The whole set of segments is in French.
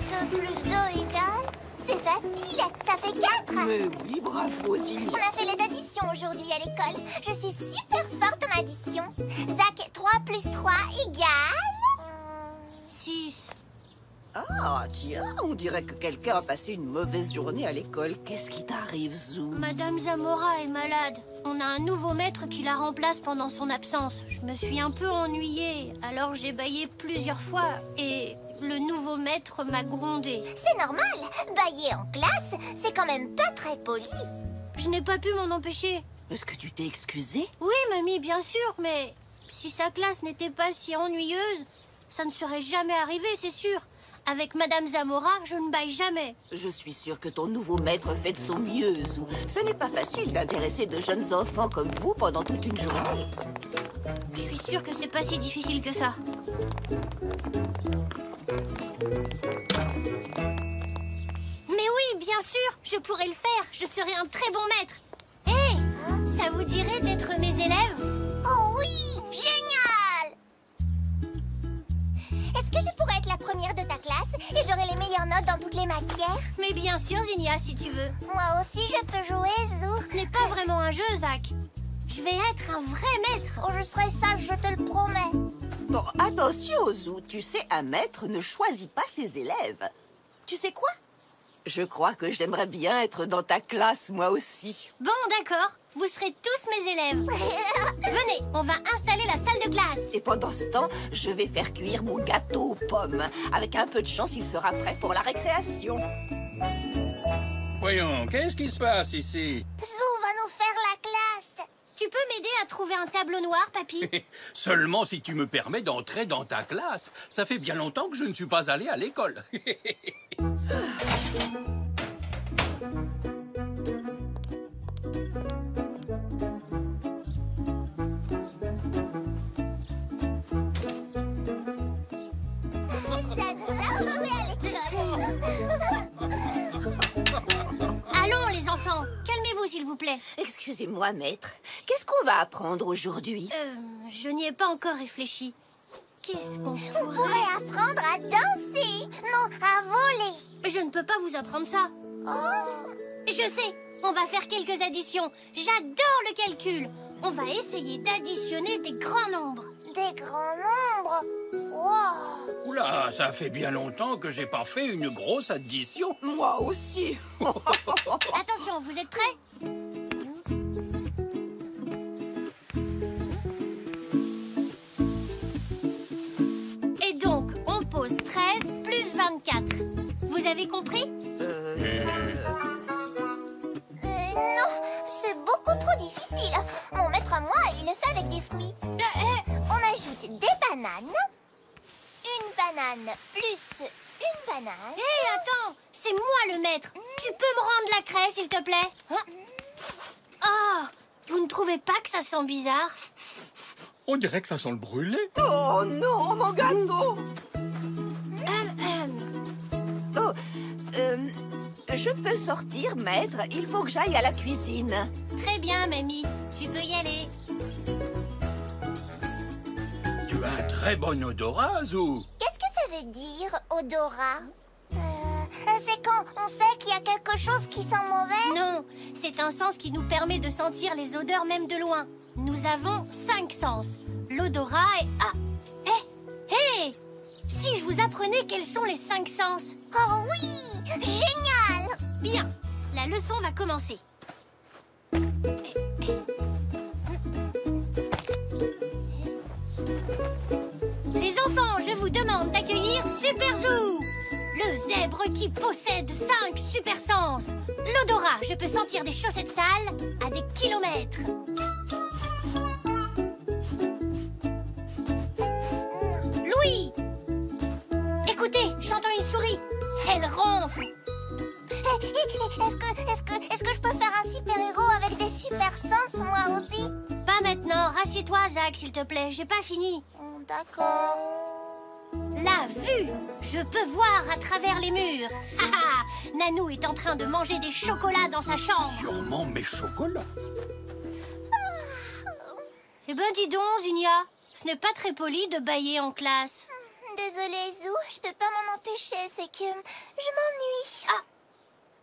2 plus 2 égale... C'est facile, ça fait 4. Mais oui, bravo, Zinnia. On a fait les additions aujourd'hui à l'école. Je suis super forte en addition. Zach, 3 plus 3 égale... 6. Ah, tiens, on dirait que quelqu'un a passé une mauvaise journée à l'école. Qu'est-ce qui t'arrive, Zou? Madame Zamora est malade. On a un nouveau maître qui la remplace pendant son absence. Je me suis un peu ennuyée, alors j'ai bâillé plusieurs fois et le nouveau maître m'a grondée. C'est normal. Bailler en classe, c'est quand même pas très poli. Je n'ai pas pu m'en empêcher. Est-ce que tu t'es excusée? Oui, mamie, bien sûr, mais si sa classe n'était pas si ennuyeuse, ça ne serait jamais arrivé, c'est sûr. Avec Madame Zamora, je ne baille jamais. Je suis sûre que ton nouveau maître fait de son mieux, Zou. Ce n'est pas facile d'intéresser de jeunes enfants comme vous pendant toute une journée. Je suis sûre que c'est pas si difficile que ça. Mais oui, bien sûr, je pourrais le faire. Je serai un très bon maître. Hé, ça vous dirait d'être mes élèves? Oh oui, génial! Est-ce que je pourrais être la première de ta classe et j'aurai les meilleures notes dans toutes les matières? Mais bien sûr, Zinnia, si tu veux. Moi aussi, je peux jouer, Zou. Ce n'est pas vraiment un jeu, Zach. Je vais être un vrai maître. Oh, je serai sage, je te le promets. Bon, attention, Zou. Tu sais, un maître ne choisit pas ses élèves. Tu sais quoi? Je crois que j'aimerais bien être dans ta classe, moi aussi. Bon, d'accord. Vous serez tous mes élèves. Venez, on va installer la salle de classe. Et pendant ce temps, je vais faire cuire mon gâteau aux pommes. Avec un peu de chance, il sera prêt pour la récréation. Voyons, qu'est-ce qui se passe ici? Zou va nous faire la classe. Tu peux m'aider à trouver un tableau noir, papy? Seulement si tu me permets d'entrer dans ta classe. Ça fait bien longtemps que je ne suis pas allé à l'école. J'adore jouer à l'école. Allons, les enfants. Calmez-vous, s'il vous plaît. Excusez-moi, maître. Qu'est-ce qu'on va apprendre aujourd'hui? Je n'y ai pas encore réfléchi. Qu'est-ce qu'on On pourrait... pourrait apprendre à danser. Non, à voler. Je ne peux pas vous apprendre ça. Oh, Je sais, on va faire quelques additions. J'adore le calcul. On va essayer d'additionner des grands nombres. des grands nombres. Wow. Oula, ça fait bien longtemps que j'ai pas fait une grosse addition. Moi aussi. Attention, vous êtes prêts? Et donc, on pose 13 plus 24. Vous avez compris? Non, c'est beaucoup trop difficile. Mon maître à moi, il le fait avec des fruits. On ajoute des bananes. Une banane plus une banane. Hé, attends, c'est moi le maître. Tu peux me rendre la craie, s'il te plaît? Oh, vous ne trouvez pas que ça sent bizarre? On dirait que ça sent le brûlé. Oh non, mon gâteau. Oh, je peux sortir, maître. Il faut que j'aille à la cuisine. Très bien, mamie. Tu peux y aller. Tu as un très bon odorat, Zou. Qu'est-ce que ça veut dire, odorat? C'est quand on sait qu'il y a quelque chose qui sent mauvais? Non, c'est un sens qui nous permet de sentir les odeurs même de loin. Nous avons 5 sens. L'odorat est... Ah! Hé! Si je vous apprenais quels sont les 5 sens? Oh oui! Génial! Bien, la leçon va commencer. Les enfants, je vous demande d'accueillir Super Zou, le zèbre qui possède 5 super sens. L'odorat, je peux sentir des chaussettes sales à des kilomètres. Louis, écoutez, j'entends une souris. Elle ronfle. Est-ce que je peux faire un super-héros avec des super sens, moi aussi? Pas maintenant, rassieds-toi, Zach, s'il te plaît, j'ai pas fini. D'accord. La vue! Je peux voir à travers les murs. Haha! Nanou est en train de manger des chocolats dans sa chambre. Sûrement mes chocolats. Eh ben dis donc, Zinnia, ce n'est pas très poli de bâiller en classe. Désolée, Zou, je peux pas m'en empêcher. m'empêcher, c'est que je m'ennuie. Ah,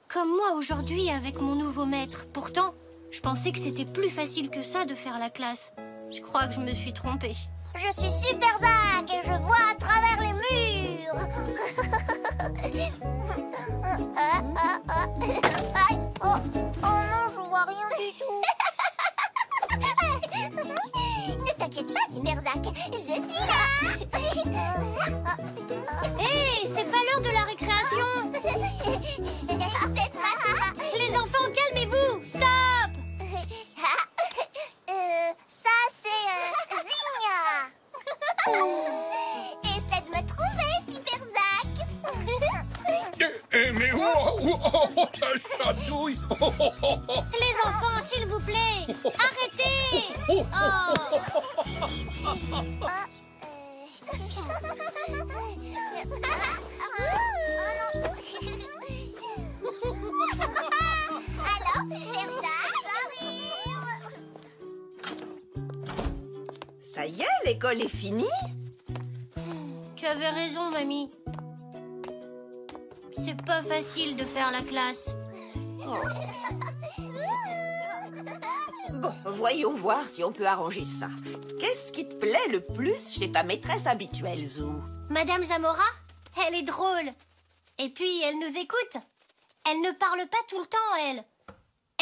comme moi aujourd'hui avec mon nouveau maître. Pourtant, je pensais que c'était plus facile que ça de faire la classe. Je crois que je me suis trompée. Je suis Super Zach et je vois à travers les murs. Oh non, je vois rien du tout. Ne t'inquiète pas, Super Zach, je suis là. Hé, c'est pas l'heure de la récréation. Les enfants, calmez-vous. Stop. Ça, c'est Zinnia. Essaie de me trouver, Super Zach. Mais ça chatouille. Les enfants, s'il vous plaît. Arrêtez. Oh. Alors, Super Zach, j'arrive. Ça y est, l'école est finie. Tu avais raison, mamie. C'est pas facile de faire la classe. Bon, voyons voir si on peut arranger ça. Qu'est-ce qui te plaît le plus chez ta maîtresse habituelle, Zou? Madame Zamora, elle est drôle. Et puis, elle nous écoute. Elle ne parle pas tout le temps, elle.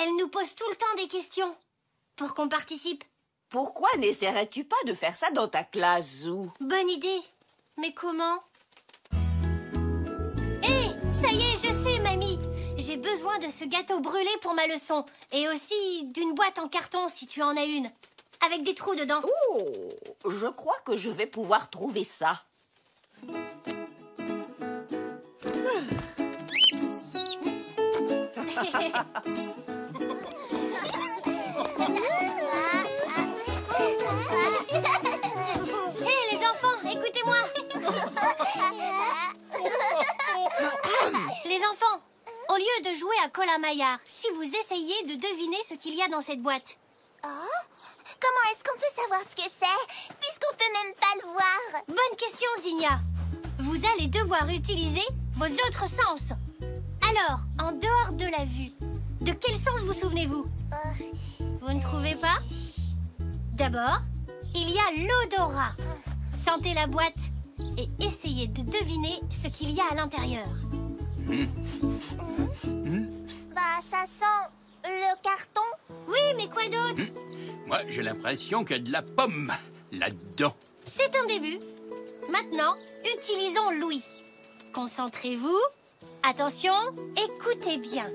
Elle nous pose tout le temps des questions pour qu'on participe. Pourquoi n'essaierais-tu pas de faire ça dans ta classe, Zou? Bonne idée. Mais comment? Hé, ça y est, je sais, mamie. J'ai besoin de ce gâteau brûlé pour ma leçon. Et aussi d'une boîte en carton, si tu en as une. Avec des trous dedans. Oh, je crois que je vais pouvoir trouver ça. Hé, les enfants, écoutez-moi. Les enfants, au lieu de jouer à Colin-Maillard, si vous essayez de deviner ce qu'il y a dans cette boîte. Oh, comment est-ce qu'on peut savoir ce que c'est, puisqu'on peut même pas le voir? Bonne question, Zinnia. Vous allez devoir utiliser vos autres sens. Alors, en dehors de la vue, de quel sens vous souvenez-vous? Vous ne trouvez pas? D'abord, il y a l'odorat. Sentez la boîte et essayez de deviner ce qu'il y a à l'intérieur. Bah, ça sent le carton. Oui, mais quoi d'autre? Moi, j'ai l'impression qu'il y a de la pomme là-dedans. C'est un début. Maintenant, utilisons l'ouïe. Concentrez-vous. Attention, écoutez bien.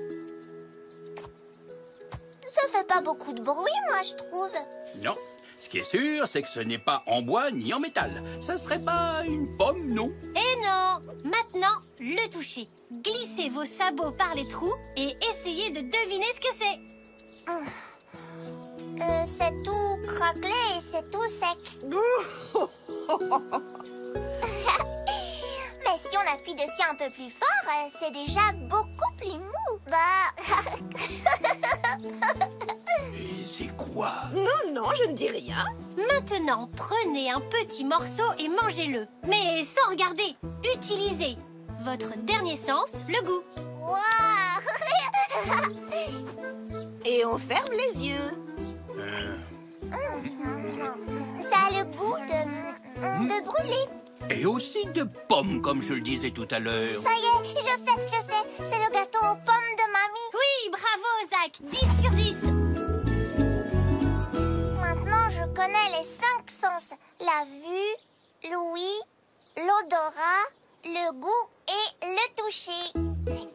Ça fait pas beaucoup de bruit, moi, je trouve. Non, ce qui est sûr, c'est que ce n'est pas en bois ni en métal. Ça serait pas une pomme, non? Et non! Maintenant, le toucher. Glissez vos sabots par les trous et essayez de deviner ce que c'est. C'est tout craquelé et c'est tout sec. Mais si on appuie dessus un peu plus fort, c'est déjà beaucoup plus mou. Bah... Et c'est quoi? Non, non, je ne dis rien. Maintenant, prenez un petit morceau et mangez-le. Mais sans regarder. Utilisez votre dernier sens, le goût. Waouh. Et on ferme les yeux. Ça a le goût de brûler. Et aussi de pomme, comme je le disais tout à l'heure. Ça y est, je sais. C'est le gâteau aux pommes de mamie. Oui, bravo, Zach. 10 sur 10. Maintenant, je connais les 5 sens. La vue, l'ouïe, l'odorat, le goût et le toucher.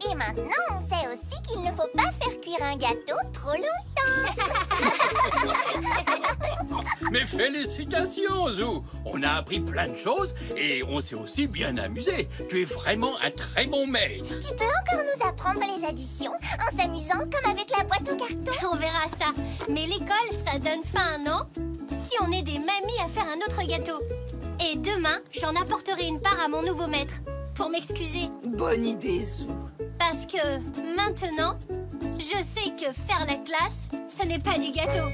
Et maintenant, on sait aussi qu'il ne faut pas faire cuire un gâteau trop longtemps. Mais félicitations, Zou. On a appris plein de choses et on s'est aussi bien amusé. Tu es vraiment un très bon maître. Tu peux encore nous apprendre les additions en s'amusant comme avec la boîte en carton. On verra ça. Mais l'école, ça donne faim, non? Si on est des mamies à faire un autre gâteau. Et demain, j'en apporterai une part à mon nouveau maître. Pour m'excuser. Bonne idée, Zou. Parce que maintenant, je sais que faire la classe, ce n'est pas du gâteau.